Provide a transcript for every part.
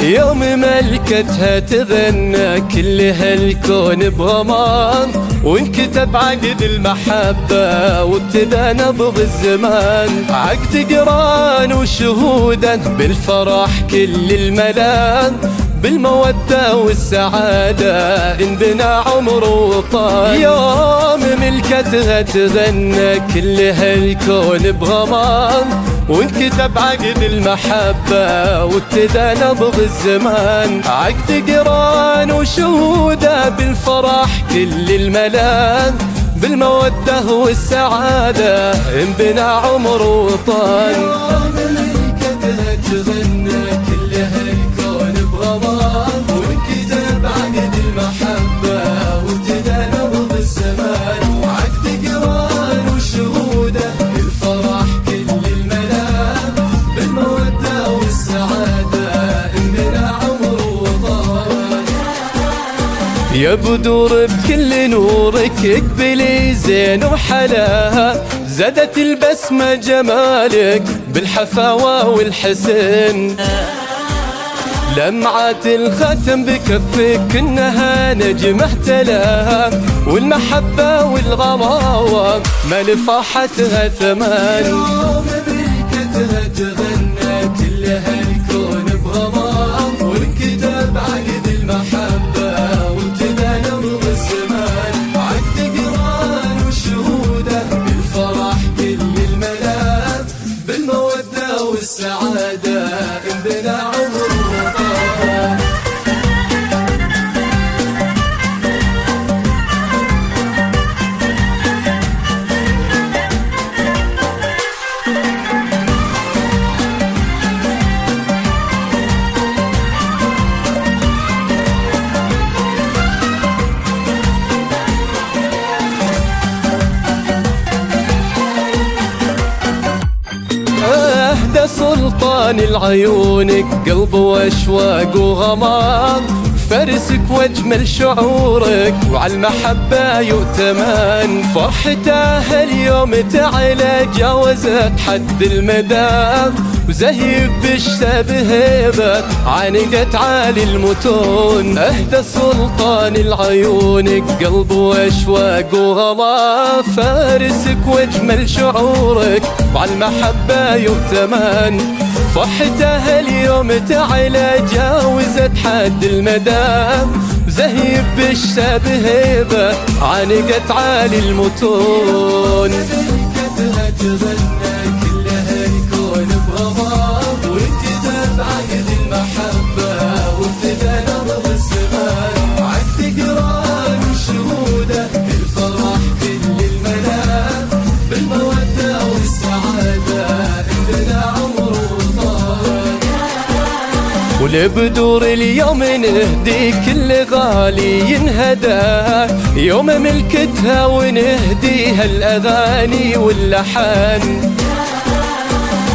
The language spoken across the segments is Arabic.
يوم ملكتها تغنى كل هالكون بغمام، وانكتب عقد المحبة وابتدى نبض الزمان. عقد قران وشهودا بالفرح كل الملام، بالمودة والسعادة انبنى عمر وطال. يوم ملكتها تغنى كل هالكون بغمام، وانكتب عقد المحبة وابتدى نبض الزمان. عقد قران وشهوده بالفرح كل الملام، بالمودة والسعادة انبنى عمر وطال. يوم ملكتها تغنى كل هالكون بغمام، وانكتب عقد المحبة وابتدى نبض الزمان. عقد قران وشهوده بالفرح كل الملام، بالمودة والسعادة انبنى عمر وطال. يا بدور بكل نورك اقبلي زين وحلاها، زادت البسمة جمالك بالحفاوة والحسن. لمعة الختم بكفك كأنها نجمة اهتلاها، والمحبة والغراوة ما لفاحتها ثمان. يوم ملكتها تغنى كل هالكون بغمام، وانكتب عقد المحبة وابتدى نبض الزمان. عقد قران وشهوده بالفرح كل الملام، بالمودة والسعادة انبنى عمر وطال. اهدى سلطان العيونك قلب واشواق وغمام، فرسك واجمل شعورك وعلى المحبة يؤتمن. فرحته اليوم تعلى جاوزت حد المدام، وزهيب بالشتاب هيبة عانقت عالي المتون. اهدى سلطان العيونك قلب واشواق وغمام، فارسك واجمل شعورك وعلى المحبة يؤتمن. فرحته اليوم تعلى جاوزت حد المدام، زهيب بالشتاب هيبة عانقت عالي المتون. ملكتها تغنى كل هالكون بغمام، وانكتب عقد المحبة وابتدى نبض الزمان. عقد قران وشهوده بالفرح كل الملام، بالمودة والسعادة انبنى عمر وطال. ولبدور اليوم نهدي كل غالي ينهدى، يوم ملكتها ونهديها الأغاني واللحن.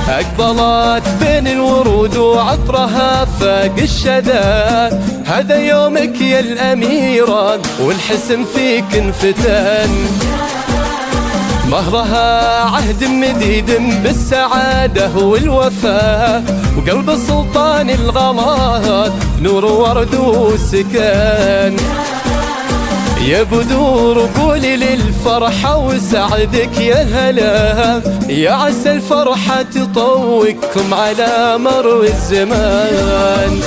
أقبلت بين الورود وعطرها فاق الشدى، هذا يومك يا الأميرة والحسن فيك انفتن. مهرها عهد مديد بالسعادة والوفاء، وقلب سلطان الغمات نور ورد وسكن. يا بدور قولي للفرحة وسعدك يا هلا، يا عسى الفرحة تطوقكم على مر الزمان.